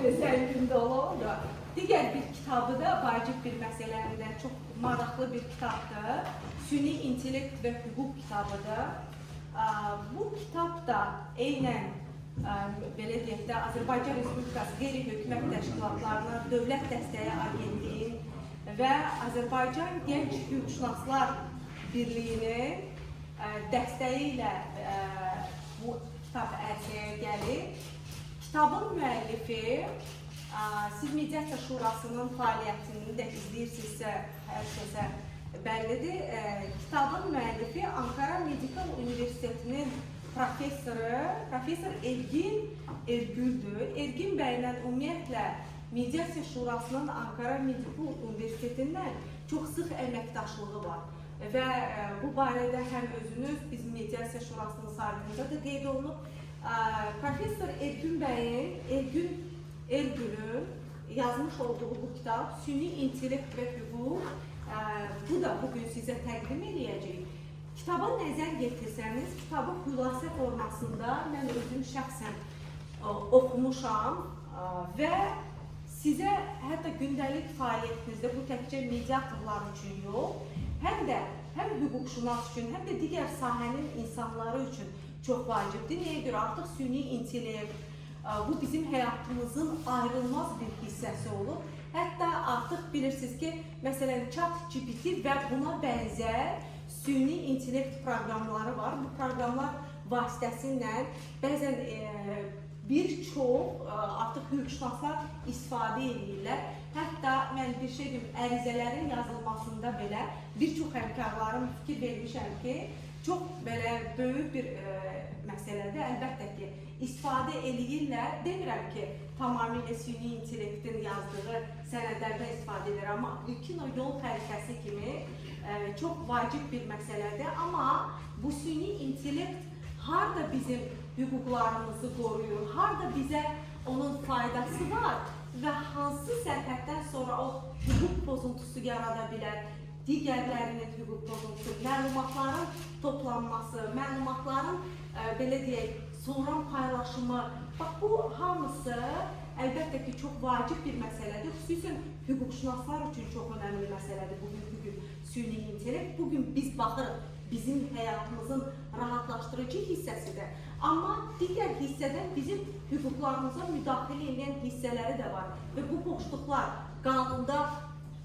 Sənin olan da. Digər bir kitabı da vacib bir məsələlərdən çox maraqlı bir kitabdır. Süni intellekt və hüquq kitabıdır. Bu kitab da eynən belə deyək də Azərbaycan Respublikası qeyri-hökumət təşkilatlarına, Dövlət Dəstəyi Agentliyi və Azərbaycan Gənc Hüquqşünaslar Birliyinin dəstəyi ilə bu kitab ərsəyə gəlir. Kitabın müəllifi, siz Mediasiya Şurasının fəaliyyətini də izləyirsinizsə, hər şeysə bəllidir. Kitabın müəllifi Ankara Medikal Universitetinin professoru, Profesor Ergin Ergüldür. Ergin bəylə ümumiyyətlə Mediasiya Şurasının Ankara Medikal Universitetindən çox sıx əməkdaşlığı var. Və bu barədə həm özünüz, bizim Mediasiya Şurasının saytında da qeyd olunub. Profesor Ergün bəyin, Ergünün yazmış olduğu bu kitab Süni intellekt və hüquq, bu da bugün sizə təqdim edəcəyik. Kitaba nəzər yetirsəniz, kitabı xülasə formasında mən özüm şəxsən oxumuşam və sizə hətta gündəlik fəaliyyətinizdə bu təkcə mediatorlar üçün yox, həm də həm hüquqşünas üçün, həm də digər sahənin insanları üçün çox vacibdir. Nəyə görə? Artıq süni intellekt, bu bizim həyatımızın ayrılmaz bir hissəsi olub. Hətta artıq bilirsiniz ki, məsələn, ChatGPT və buna bənzər süni intellekt proqramları var. Bu proqramlar vasitəsilə bəzən bir çox artıq hüquqşünaslar istifadə edirlər. Hətta mən bir şey deyim, ərizələrin yazılmasında belə bir çox həmkarlarım fikir vermişəm ki, çox belə böyük bir məsələdir. Əlbəttə ki, istifadə edirlər. Demirəm ki, tamamilə süni intellektin yazdığı sənədlərdə istifadə edir, amma ilkin o yol xəritəsi kimi çox vacib bir məsələdir. Amma bu süni intellekt harada bizim hüquqlarımızı qoruyur, harada bizə onun faydası var və hansı sərhəddən sonra o hüquq pozuntusu yarada bilər, digərlərinin hüquq pozuntusu, məlumatların toplanması, məlumatların belə deyək, sonra paylaşımı. Bax, bu hamısı əlbəttə ki, çox vacib bir məsələdir. Xüsusən hüquqşünaslar üçün çox önəmli məsələdir bugünkü süni intellekt. Bugün biz baxırıq, bizim həyatımızın rahatlaşdırıcı hissəsidir. Amma digər hissədən bizim hüquqlarımıza müdaxilə edən hissələri də var. Və bu boşluqlar qanunda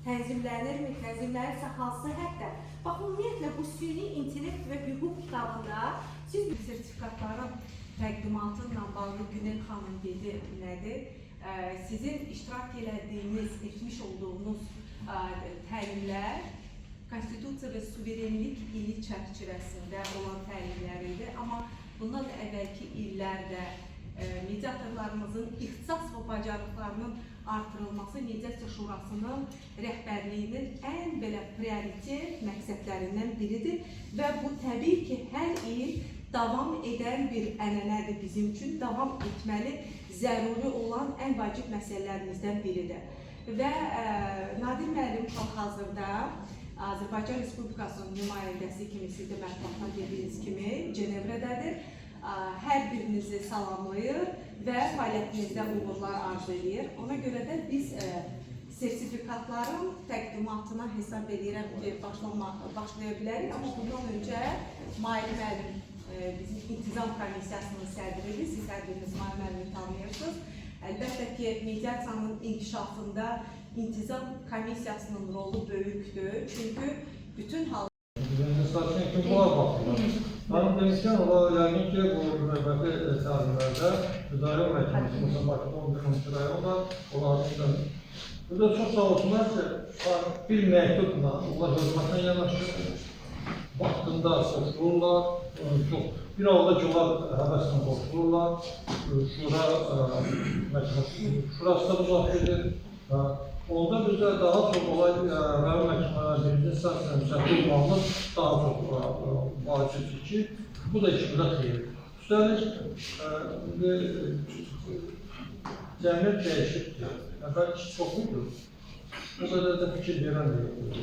tənzimlənirmi, tənzimlənirsə hansı həddə? Bax, ümumiyyətlə, bu süni intellekt və hüquq kitabında siz sertifikatların təqdimatı ilə bağlı Günel xanım dedi nədir? Sizin iştirak elədiyiniz, etmiş olduğunuz təlimlər Konstitusiya və Suverenlik ili çərçivəsində olan təlimləridir. Amma bundan da əvvəlki illərdə mediatorlarımızın ixtisas və bacarıqlarının artırılması Mediasiya Şurasının rəhbərliyinin ən belə prioritet məqsədlərindən biridir və bu təbii ki, hər il davam edən bir ənənədir bizim üçün, davam etməli, zəruri olan ən vacib məsələlərimizdən biridir. Və Nadir müəllim hal-hazırda Azərbaycan Respublikasının nümayəndəsi kimi, siz də mətbuatdan dediyiniz kimi Cenevrədədir. Hər birinizi salamlayır və fəaliyyətinizdə uğurlar arzu edir. Ona görə də biz sertifikatların təqdimatına hesab edirəm ki, başlaya bilərik. Amma bundan öncə Mail müəllim bizim İntizam Komissiyasının sədridir. Siz hər biriniz Mail müəllimi tanıyırsınız. Əlbəttə ki, mediasiyanın inkişafında İntizam Komissiyasının rolu böyükdür. Çünki bütün halda... Zaten kim buna bakıyor? Benim demişken ola yani ki bu növbəti tarihlərdə İdarə Məhkəməsi, mesela başqa 11-12 rayonda onlardan burada çok sağ olsunlar ki, bir məktubla onlar hörmətlə yanaşır, vaxtında qoşulurlar, bir halda ki, onlar həvəslə qoşulurlar, şurası da müzakirə edir. Onda bizdə daha çox olay rayon məhkəmələrində birinci instansiya müsəbbib olmamız daha çox vacibdir ki, bu da işimizə xeyirdir. Üstəlik, cəmiyyət dəyişibdir. Əvvəl çox idi, bu qədər də fikir verən də yoxdur.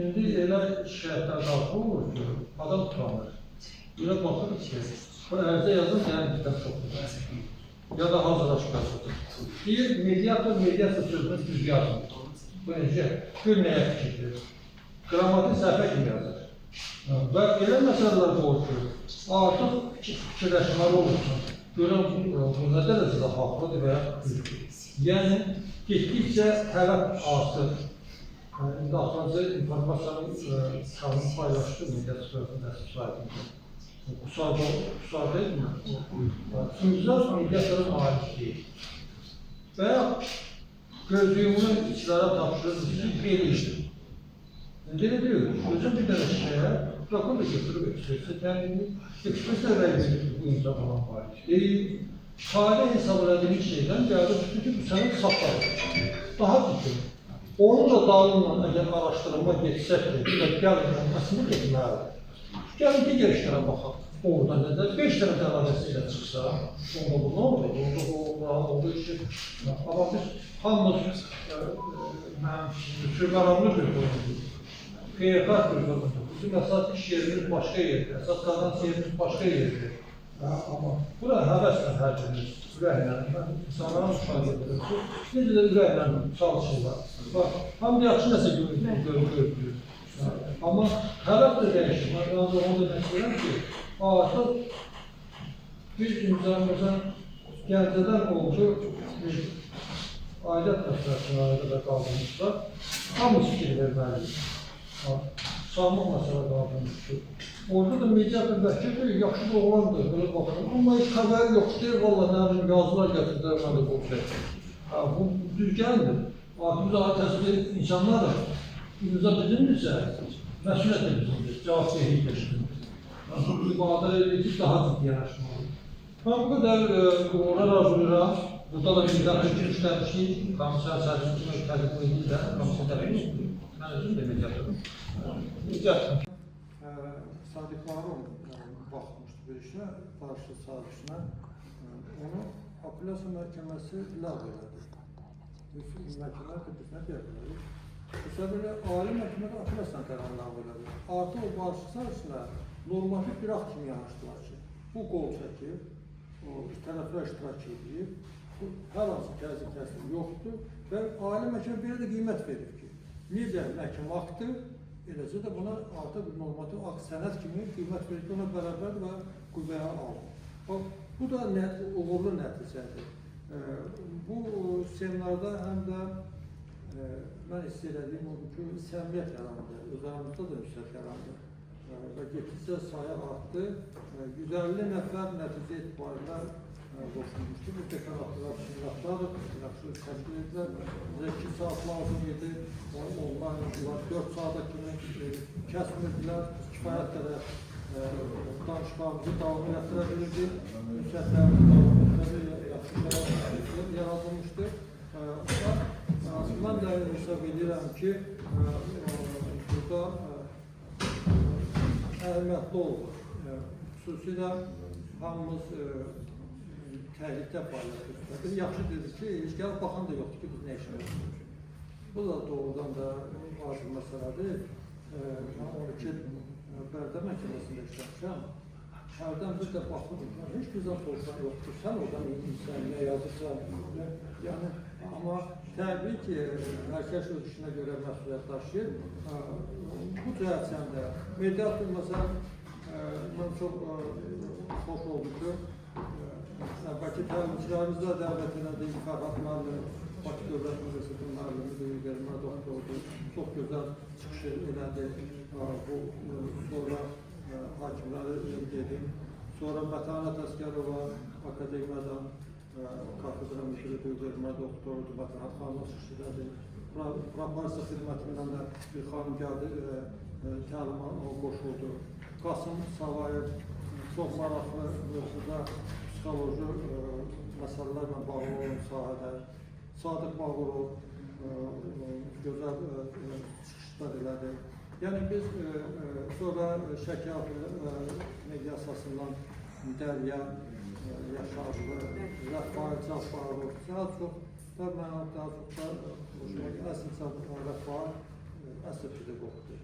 İndi elə şikayətlər daxil olur ki, adam tutanır. Elə baxır ki, bu ərzə yazın, yəni bizdən çoxdur. ya da hazırlaşmasıdır. Bir mediator, mediasiya sözünü düz yazmır. Bu necə? Gör nəyə fikirdir? Qrammatik səhvə kimi yazır. Və elə məsələlər qoyur ki, artıq fikirləşməli olursun. Görən bu nə dərəcədə haqlıdır və ya düzdür. Yəni, getdikcə tələb artır. İndi axırıncı informasiyanın kanunu paylaşdı mediasiya sözünün əsas sahibində. Kusar değil mi? Sunucular mediatora malik değil. Veya gözlüğümün içlara tapşırır, bir iştir. Nedeni diyor, özüm bir tane şeye, rakam da götürüp ekstresi kendini, ekstresi verir bu insan olan malik değil. Fare hesabı edilmiş şeyden geldi, çünkü bu senin saklar. Daha ciddi. Onun da dağılımla eğer araştırma geçsek de, gəlməyən aslında getməlidir. Gəlin digər işlərə baxaq. Orada nədir? 5 dənə dəlaləsiyle çıxsa, onda bu nə olur? Orada olduğu işi. Amma biz hamımız sürməramlı bir qoyumdur. Xeyirxat bir qoyumdur. Bizim əsas iş yerimiz başqa yerdir. Əsas qazanç yerimiz başqa yerdir. Amma bura həvəslə hər birimiz, ürəklə, insanlara müşahidə edilir ki, necə də ürəklə çalışırlar. Hamı yaxşı nəsə görülür. Amma tələb də dəyişir. Mən yalnız onu demək istəyirəm ki, artıq bir imzamızın Gəncədən oldu, ailət məsələsində də qaldırmışlar. Hamı fikir verməlidir. Sağlıq məsələ qaldırmışdır. Orada da mediator vəkildir, yaxşı da oğlandır, belə baxın. Amma heç xəbəri yoxdur, valla nə bilim, yazılar gətirdilər, mən də qolçək. Bu düzgəndir. Biz daha təsvir insanlardır. İmza bizimdirsə, məsuliyyət bizimdir, cavabdehlikdir. Bu ibadə edici daha ciddi yanaşmalı. Ben bu kadar uğurlar arzulayıram. Burada da bir daha Türkçe işlemiştik. Komiser Sərcinin təqdim edildi. Komiser təqdim mən özüm de mediatörüm. Mediatörüm. Sadiq Harun baxmışdı bir işə, qarşı sazişinə. Onu apellyasiya məhkəməsi ləğv elədi. Məhkəmə tədbisinə deyildi. Bu səbəblə ali məhkəmədə apellyasiya qərarı ləğv elədi. Artıq o qarşı sazişinə normativ bir akt kimi yanaşdılar ki, bu qol çəkir, tərəflər iştirak edir, hər hansı təzyiq yoxdur və ali məhkəmə belə də qiymət verir ki, necə məhkəmə aktı, eləcə də buna artıq bir normativ akt sənəd kimi qiymət verir ki, ona bərabərdir və qüvvəyə alır. Bu da uğurlu nəticədir. Bu seminarda həm də mən istəyirəm odur ki, səmiyyət yarandı, öz aramızda da yüksək yarandı və getdikcə sayı artdı. 150 nəfər nəticə etibarilə qoşulmuşdur. Bu deklaratlar şirkatlardır, yaxşı təşkil edilər. Bizə 2 saat lazım idi, ondan 4 saata kimi kəsmirdilər, kifayət qədər danışmamızı davam gətirə bilirdik. Yüksəklərimiz davam yaxşı yaradılmışdır. Mən də hesab edirəm ki, burada əhəmiyyətli olur. Xüsusilə hamımız təhlükdə fəaliyyət göstərir. Yaxşı dedik ki, heç gəlib baxan da yoxdur ki, biz nə işimiz. Bu da doğrudan da vacib məsələdir. Mən 12 Bərdə məhkəməsində işləmişəm. Hərdən bir də baxırım, heç bizdən soruşan yoxdur. Sən oradan insan, nə yazırsan. Amma təbii ki, hər kəs öz işinə görə məsuliyyət daşıyır. Bu cəhətdən də mediator məsələn, mən çox xoş oldu ki, Bakı təlimçilərimizlə dəvət elədik, Fərhad müəllim, Bakı Dövlət Universitetinin müəllimidir, gəlmə doktordur, çox gözəl çıxış elədi. Sonra hakimləri dedim, sonra Mətanət Əsgərova akademiyadan kafedra müdürüdür, gəlmə doktordur, Mətanət xanımla çıxış elədi. Proparsiya xidmətindən də bir xanım gəldi, təlima qoşuldu. Qasım Savayev çox maraqlı mövzuda psixoloji məsələlərlə bağlı olan sahədə. Sadiq Bağırov gözəl çıxışlar elədi. Yəni biz sonra Şəki mediasiyasından Dərya Yaşarlı, Rəfai Cabbarov, daha çox da mənə daha çox da hoşuma əslində Rəfai əsl pedaqogdur.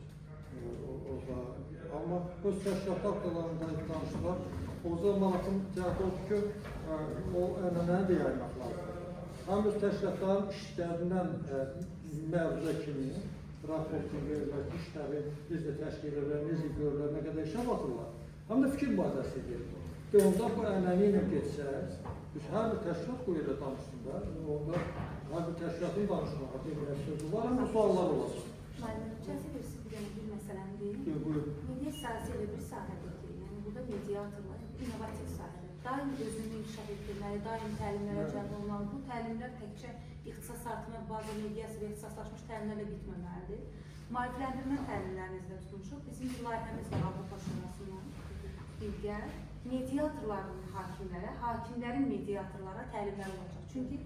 Amma öz təşkilat aktalarında danışılar, O zaman maraqlı cəhət oldu ki, o ənənəni də yaymaq lazımdır. Həm öz təşkilatların işlərindən məruzə kimi, raport kimi və işləri necə təşkil edirlər, necə görürlər, nə qədər işə batırlar. Həm də fikir bazəsi gedir. Və onda bu ənəni ilə geçsək, biz hər bir təşkilat bu ilə danışsında, onda hər bir təşkilatın danışmağa demək sözü var, həm də suallar olacaq. Müəllim, çətin bir məsələni deyim. Buyurun. Media sahəsi elə bir sahədir ki, yəni burada mediatorlar innovativ sahədir. Daim özünü inkişaf etdirməli, daim təlimlərə cəlb olmalı. Bu təlimlər təkcə ixtisas artımı, baza mediası və ixtisaslaşmış təlimlərlə bitməməlidir. Maarifləndirmə təlimlərini izlə tutmuşuq. Bizim bir layihəmiz var Avropa Şurasından birgə. Mediatorların hakimlərə, hakimlərin mediatorlara təlimlər olacaq. Çünki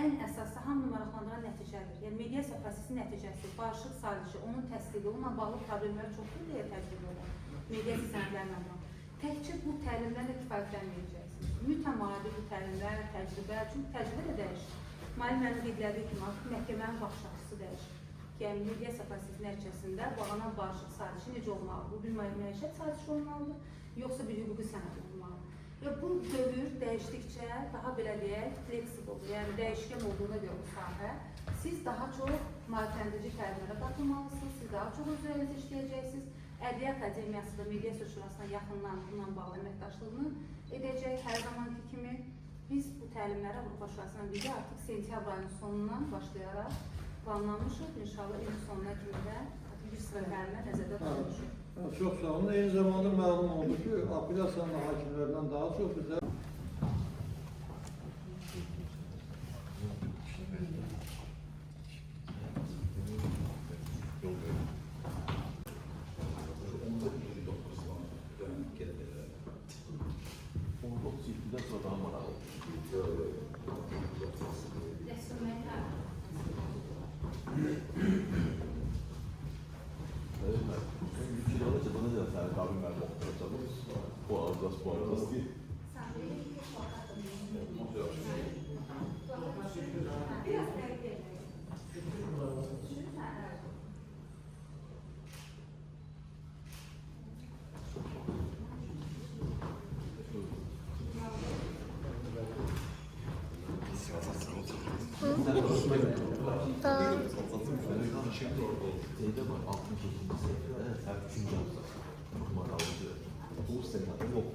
ən əsası hamını maraqlandıran nəticədir. Yəni mediasiya prosesi nəticəsi, barışıq sazişi, onun təsdiqi, onunla bağlı problemlər çoxdur deyə təcrübə olan mediasiya sənədlərinə var. Təkcə bu təlimlərlə kifayətlənməyəcəksiniz. Mütəmadi bu təlimlər, təcrübə, çünki təcrübə də dəyişir. Müəllim qeyd etdiyi kimi artıq məhkəmənin baxış açısı dəyişir. Yəni mediasiya prosesi nəticəsində bağlanan barışıq sazişi necə olmalı? Bu bir məişət sazişi olmalıdır, yoxsa bir hüquqi sənəd olmalıdır? Və bu dövr dəyişdikcə daha belə deyək, flexible, yəni dəyişkən olduğuna görə bu sahə, siz daha çox maarifləndirici təlimlərə qatılmalısınız, siz daha çox özünüzə işləyəcəksiniz. Ədliyyə Akademiyası da Mediasiya Şurasına yaxından bununla bağlı əməkdaşlığını edəcək. Hər zamanki kimi biz bu təlimlərə Avropa Şurasından birgə artıq sentyabr ayının sonundan başlayaraq planlanmışıq. İnşallah ilin sonuna kimi də bir sıra təlimlər nəzərdə tutulmuşuq. Çox sağ olun. Eyni zamanda məlum oldu ki, apellyasiyanın hakimlərindən daha çox bizə Şeyde var, 62. sayfada, her 3. hafta. Numaralı diyor. Bu senin adın yok.